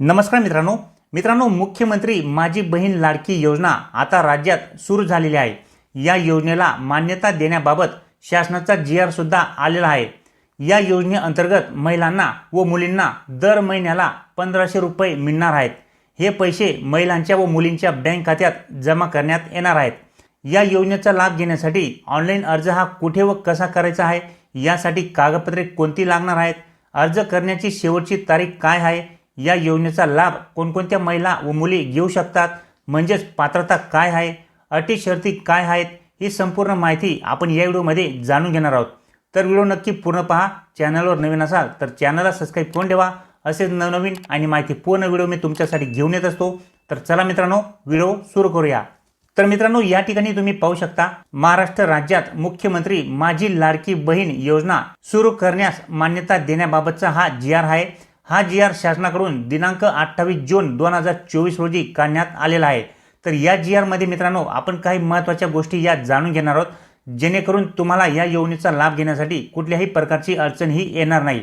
नमस्कार मित्रांनो मुख्यमंत्री माझी बहीण लाडकी योजना आता राज्यात सुरू झालेली आहे। या योजनेला मान्यता देण्याबाबत शासनाचा जी.आर. सुद्धा आलेला आहे। या योजनेअंतर्गत महिलांना व मुलींना दर महिन्याला 1500 रुपये मिळणार आहेत। हे पैसे महिलांच्या व मुलींच्या बँक खात्यात जमा करण्यात येणार आहेत। या योजनेचा लाभ घेण्यासाठी ऑनलाईन अर्ज हा कुठे व कसा करायचा आहे, यासाठी कागदपत्रे कोणती लागणार आहेत, अर्ज करण्याची शेवटची तारीख काय आहे, या योजनेचा लाभ कोणकोणत्या महिला व मुली घेऊ शकतात, म्हणजेच पात्रता काय आहे, अटी शर्ती काय आहेत, ही संपूर्ण माहिती आपण या व्हिडिओमध्ये जाणून घेणार आहोत। तर व्हिडिओ नक्की पूर्ण पहा। चॅनलवर नवीन असाल तर चॅनलला सबस्क्राइब करून ठेवा। असेच नवनवीन आणि माहितीपूर्ण व्हिडिओ मी तुमच्यासाठी घेऊन येत असतो। तर चला मित्रांनो, व्हिडिओ सुरू करूया। तर मित्रांनो, या ठिकाणी तुम्ही पाहू शकता, महाराष्ट्र राज्यात मुख्यमंत्री माझी लाडकी बहीण योजना सुरू करण्यास मान्यता देण्याबाबतचा हा जी.आर. आहे। हा जी.आर. शासनाकडून दिनांक 28 जून 2024 रोजी काढण्यात आलेला आहे। तर या जी.आर. मध्ये मित्रांनो, आपण काही महत्त्वाच्या गोष्टी या जाणून घेणार आहोत, जेणेकरून तुम्हाला या योजनेचा लाभ घेण्यासाठी कुठल्याही प्रकारची अडचण ही येणार नाही।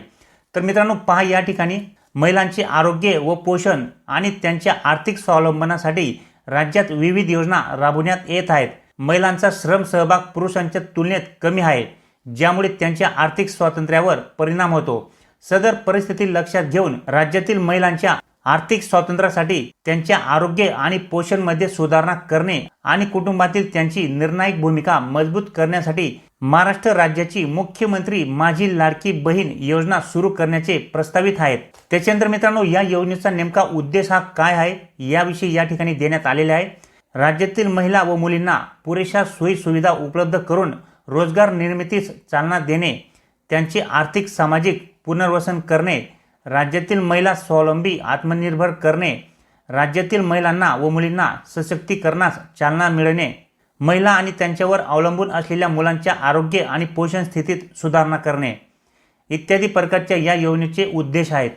तर मित्रांनो पहा, या ठिकाणी महिलांचे आरोग्य व पोषण आणि त्यांच्या आर्थिक स्वावलंबनासाठी राज्यात विविध योजना राबवण्यात येत आहेत। महिलांचा श्रम सहभाग पुरुषांच्या तुलनेत कमी आहे, ज्यामुळे त्यांच्या आर्थिक स्वातंत्र्यावर परिणाम होतो। सदर परिस्थिती लक्षात घेऊन राज्यातील महिलांच्या आर्थिक स्वातंत्र्यासाठी त्यांच्या आरोग्य आणि पोषण मध्ये सुधारणा करणे आणि कुटुंबातील त्यांची निर्णायक भूमिका मजबूत करण्यासाठी महाराष्ट्र राज्याची मुख्यमंत्री माझी लाडकी बहीण योजना सुरू करण्याचे प्रस्तावित आहेत। त्याच्यानंतर मित्रांनो, या योजनेचा नेमका उद्देश हा काय आहे, याविषयी या ठिकाणी देण्यात आलेले आहे। राज्यातील महिला व मुलींना पुरेशा सोयी सुविधा उपलब्ध करून रोजगार निर्मितीस चालना देणे, त्यांचे आर्थिक सामाजिक पुनर्वसन करणे, राज्यातील महिला स्वावलंबी आत्मनिर्भर करणे, राज्यातील महिलांना व मुलींना सशक्तीकरणास चालना मिळणे, महिला आणि त्यांच्यावर अवलंबून असलेल्या मुलांच्या आरोग्य आणि पोषण स्थितीत सुधारणा करणे, इत्यादी प्रकारच्या या योजनेचे उद्देश आहेत।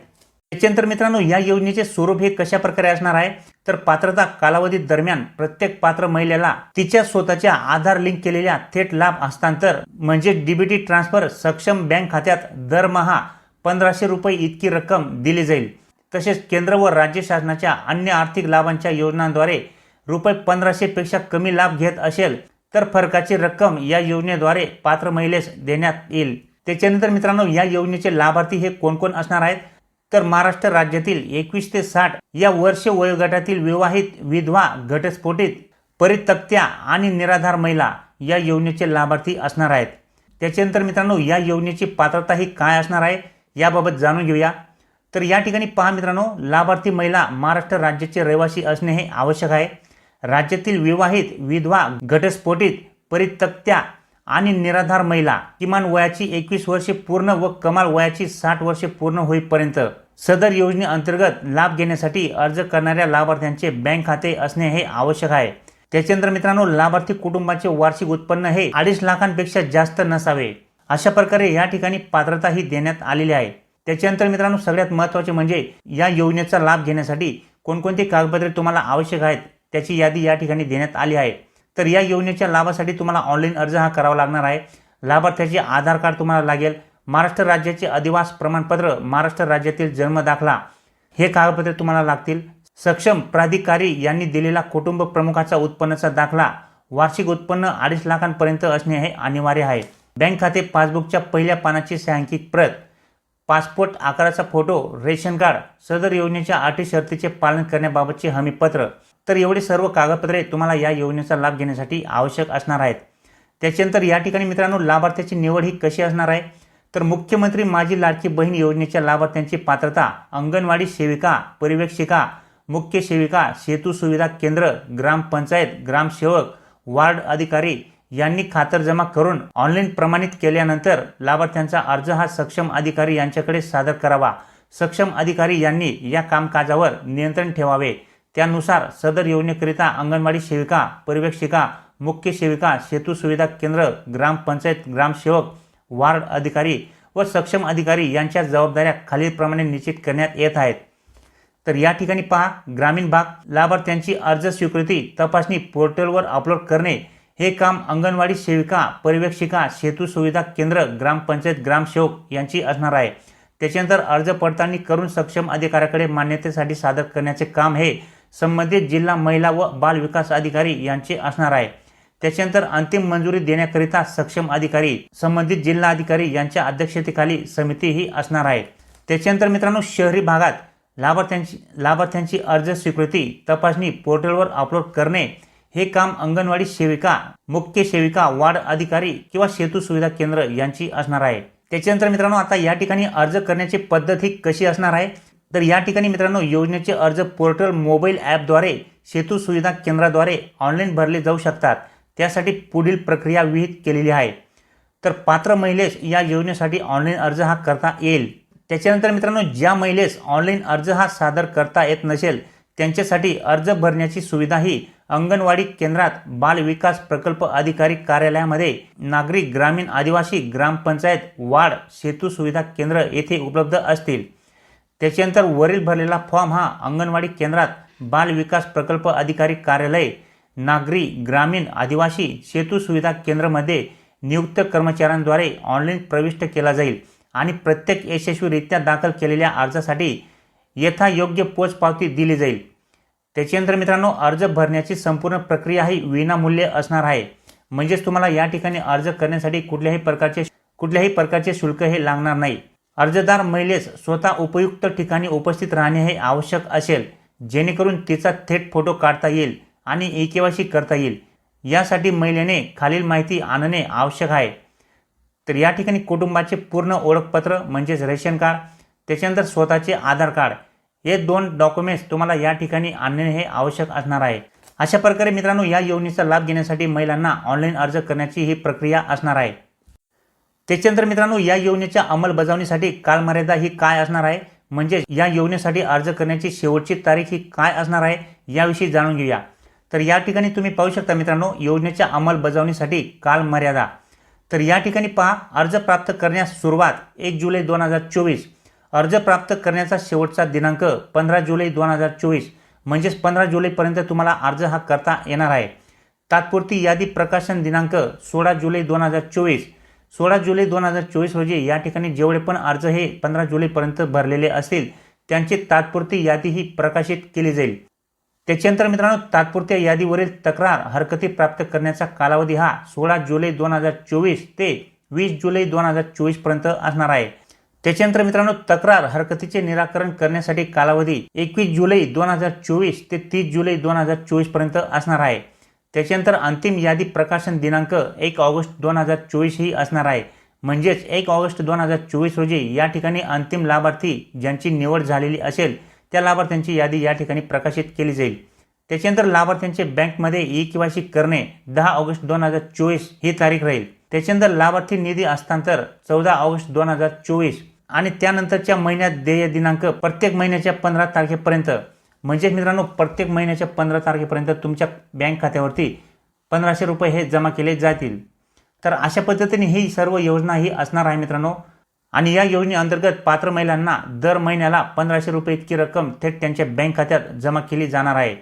त्याच्यानंतर मित्रांनो, या योजनेचे स्वरूप हे कशा प्रकारे असणार आहे, तर पात्रता कालावधी दरम्यान प्रत्येक पात्र महिलेला तिच्या स्वतःच्या आधार लिंक केलेल्या थेट लाभ हस्तांतर म्हणजे डीबीटी ट्रान्सफर सक्षम बँक खात्यात दरमहा 1500 रुपये इतकी रक्कम दिली जाईल। तसेच केंद्र व राज्य शासनाच्या अन्य आर्थिक लाभांच्या योजनांद्वारे रुपये 1500 पेक्षा कमी लाभ घेत असेल तर फरकाची रक्कम या योजनेद्वारे पात्र महिलेस देण्यात येईल। त्याच्यानंतर मित्रांनो, या योजनेचे लाभार्थी हे कोण कोण असणार आहेत, तर महाराष्ट्र राज्यातील 21 ते 60 या वर्ष वयोगटातील विवाहित, विधवा, घटस्फोटित, परित्यक्त्या आणि निराधार महिला या योजनेचे लाभार्थी असणार आहेत। त्याच्यानंतर मित्रांनो, या योजनेची पात्रता ही काय असणार आहे, याबाबत जाणून घेऊया। तर या ठिकाणी पहा मित्रांनो, लाभार्थी महिला महाराष्ट्र राज्याचे रहिवासी असणे हे आवश्यक आहे। राज्यातील विवाहित, विधवा, घटस्फोटित, परित्यक्त्या आणि निराधार महिला किमान वयाची 21 वर्षे पूर्ण व कमाल वयाची 60 वर्षे पूर्ण होईपर्यंत सदर योजनेअंतर्गत लाभ घेण्यासाठी अर्ज करणाऱ्या लाभार्थ्यांचे बँक खाते असणे हे आवश्यक आहे। त्याच्यानंतर मित्रांनो, लाभार्थी कुटुंबाचे वार्षिक उत्पन्न हे 2.5 लाखांपेक्षा जास्त नसावे, अशा प्रकारे या ठिकाणी पात्रता ही देण्यात आलेली आहे। त्याच्यानंतर मित्रांनो, सगळ्यात महत्त्वाचे म्हणजे या योजनेचा लाभ घेण्यासाठी कोणकोणती कागदपत्रे तुम्हाला आवश्यक आहेत, त्याची यादी या ठिकाणी देण्यात आली आहे। तर या योजनेच्या लाभासाठी तुम्हाला ऑनलाईन अर्ज हा करावा लागणार आहे। लाभार्थ्याचे आधार कार्ड तुम्हाला लागेल, महाराष्ट्र राज्याचे अधिवास प्रमाणपत्र, महाराष्ट्र राज्यातील जन्म दाखला हे कागदपत्रे तुम्हाला लागतील। सक्षम प्राधिकारी यांनी दिलेला कुटुंब प्रमुखाचा उत्पन्नाचा दाखला, वार्षिक उत्पन्न 2.5 लाखांपर्यंत असणे हे अनिवार्य आहे। बँक खाते पासबुकच्या पहिल्या पानाची छायांकित प्रत, पासपोर्ट आकाराचा फोटो, रेशन कार्ड, सदर योजनेच्या अटी शर्तीचे पालन करण्याबाबतचे हमीपत्र। तर एवढे सर्व कागदपत्रे तुम्हाला या योजनेचा लाभ घेण्यासाठी आवश्यक असणार आहेत। त्याच्यानंतर या ठिकाणी मित्रांनो, लाभार्थ्याची निवड ही कशी असणार आहे, तर मुख्यमंत्री माझी लाडकी बहीण योजनेच्या लाभार्थ्यांची पात्रता अंगणवाडी सेविका, पर्यवेक्षिका, मुख्य सेविका, सेतू सुविधा केंद्र, ग्रामपंचायत, ग्रामसेवक, वार्ड अधिकारी यांनी खातरजमा करून ऑनलाईन प्रमाणित केल्यानंतर लाभार्थ्यांचा अर्ज हा सक्षम अधिकारी यांच्याकडे सादर करावा। सक्षम अधिकारी यांनी या कामकाजावर नियंत्रण ठेवावे। त्यानुसार सदर योजनेकरिता अंगणवाडी सेविका, पर्यवेक्षिका, मुख्य सेविका, सेतू सुविधा केंद्र, ग्रामपंचायत, ग्रामसेवक, वार्ड अधिकारी व सक्षम अधिकारी यांच्या जबाबदाऱ्या खालीलप्रमाणे निश्चित करण्यात येत आहेत। तर या ठिकाणी पहा, ग्रामीण भाग लाभार्थ्यांची अर्ज स्वीकृती तपासणी पोर्टलवर अपलोड करणे हे काम अंगणवाडी सेविका, पर्यवेक्षिका, सेतू सुविधा केंद्र, ग्रामपंचायत, ग्रामसेवक यांची असणार आहे। त्याच्यानंतर अर्ज पडताळणी करून सक्षम अधिकाऱ्याकडे मान्यतेसाठी सादर करण्याचे काम हे संबंधित जिल्हा महिला व बाल विकास अधिकारी यांचे असणार आहे। त्याच्यानंतर अंतिम मंजुरी देण्याकरिता सक्षम अधिकारी संबंधित जिल्हा अधिकारी यांच्या अध्यक्षतेखाली समिती ही असणार आहे। त्याच्यानंतर मित्रांनो, शहरी भागात लाभार्थ्यांची अर्ज स्वीकृती तपासणी पोर्टलवर अपलोड करणे हे काम अंगणवाडी सेविका, मुख्य सेविका, वार्ड अधिकारी किंवा सेतू सुविधा केंद्र यांची असणार आहे। त्याच्यानंतर मित्रांनो, आता या ठिकाणी अर्ज करण्याची पद्धत ही कशी असणार आहे, तर या ठिकाणी मित्रांनो योजनेचे अर्ज पोर्टल मोबाईल ॲपद्वारे सेतू सुविधा केंद्राद्वारे ऑनलाईन भरले जाऊ शकतात। त्यासाठी पुढील प्रक्रिया विहित केलेली आहे। तर पात्र महिलेस या योजनेसाठी ऑनलाईन अर्ज हा करता येईल। त्याच्यानंतर मित्रांनो, ज्या महिलेस ऑनलाईन अर्ज हा सादर करता येत नसेल त्यांच्यासाठी अर्ज भरण्याची सुविधा ही अंगणवाडी केंद्रात, बाल विकास प्रकल्प अधिकारी कार्यालयामध्ये, नागरी ग्रामीण आदिवासी ग्रामपंचायत, वार्ड, सेतू सुविधा केंद्र येथे उपलब्ध असतील। त्याच्यानंतर वरील भरलेला फॉर्म हा अंगणवाडी केंद्रात, बाल विकास प्रकल्प अधिकारी कार्यालय, नागरी ग्रामीण आदिवासी सेतू सुविधा केंद्रामध्ये नियुक्त कर्मचाऱ्यांद्वारे ऑनलाईन प्रविष्ट केला जाईल आणि प्रत्येक यशस्वीरित्या दाखल केलेल्या अर्जासाठी यथायोग्य पोचपावती दिली जाईल। त्याच्यानंतर मित्रांनो, अर्ज भरण्याची संपूर्ण प्रक्रिया ही विनामूल्य असणार आहे। म्हणजेच तुम्हाला या ठिकाणी अर्ज करण्यासाठी कुठल्याही प्रकारचे शुल्क हे लागणार नाही। अर्जदार महिलेस स्वतः उपयुक्त ठिकाणी उपस्थित राहणे हे आवश्यक असेल, जेणेकरून तिचा थेट फोटो काढता येईल आणि ई-केवायसी करता येईल। यासाठी महिलेने खालील माहिती आणणे आवश्यक आहे। तर या ठिकाणी कुटुंबाचे पूर्ण ओळखपत्र म्हणजेच रेशन कार्ड, त्याच्यानंतर स्वतःचे आधार कार्ड, हे 2 डॉक्युमेंट्स तुम्हाला या ठिकाणी आणणे हे आवश्यक असणार आहे। अशा प्रकारे मित्रांनो, या योजनेचा लाभ घेण्यासाठी महिलांना ऑनलाईन अर्ज करण्याची ही प्रक्रिया असणार आहे। त्याच्यानंतर मित्रांनो, या योजनेच्या अंमलबजावणीसाठी कालमर्यादा ही काय असणार आहे, म्हणजे या योजनेसाठी अर्ज करण्याची शेवटची तारीख ही काय असणार आहे याविषयी जाणून घेऊया। तर या ठिकाणी तुम्ही पाहू शकता मित्रांनो, योजनेच्या अंमलबजावणीसाठी कालमर्यादा। तर या ठिकाणी पहा, अर्ज प्राप्त करण्यास सुरुवात 1 जुलै 2024, अर्ज प्राप्त करण्याचा शेवटचा दिनांक 15 जुलै 2024, म्हणजेच 15 जुलैपर्यंत तुम्हाला अर्ज हा करता येणार आहे। तात्पुरती यादी प्रकाशन दिनांक 16 जुलै 2024, 16 जुलै 2024 रोजी या ठिकाणी जेवढे पण अर्ज हे 15 जुलैपर्यंत भरलेले असतील त्यांची तात्पुरती यादी ही प्रकाशित केली जाईल। त्याच्यानंतर मित्रांनो, तात्पुरत्या यादीवरील तक्रार हरकती प्राप्त करण्याचा कालावधी हा 16 जुलै 2024 ते 20 जुलै 2024 पर्यंत असणार आहे। त्याच्यानंतर मित्रांनो, तक्रार हरकतीचे निराकरण करण्यासाठी कालावधी 21 जुलै 2024 ते 30 जुलै 2024 पर्यंत असणार आहे। त्याच्यानंतर अंतिम यादी प्रकाशन दिनांक 1 ऑगस्ट 2024 ही असणार आहे। म्हणजेच 1 ऑगस्ट 2024 रोजी या ठिकाणी अंतिम लाभार्थी ज्यांची निवड झालेली असेल त्या लाभार्थ्यांची यादी या ठिकाणी प्रकाशित केली जाईल। त्याच्यानंतर लाभार्थ्यांचे बँकमध्ये ई-केवायसी करणे 10 ऑगस्ट 2024 ही तारीख राहील। त्याच्यानंतर लाभार्थी निधी हस्तांतर 14 ऑगस्ट 2024 आणि त्यानंतरच्या महिन्यात देय दिनांक प्रत्येक महिन्याच्या 15 तारखेपर्यंत, म्हणजे मित्रांनो प्रत्येक महिन्याच्या 15 तारखेपर्यंत तुमच्या बँक खात्यावरती 1500 रुपये हे जमा केले जातील। तर अशा पद्धतीने ही सर्व योजना ही असणार आहे मित्रांनो। आणि या योजनेअंतर्गत पात्र महिलांना दर महिन्याला 1500 रुपये इतकी रक्कम थेट त्यांच्या बँक खात्यात जमा केली जाणार आहे।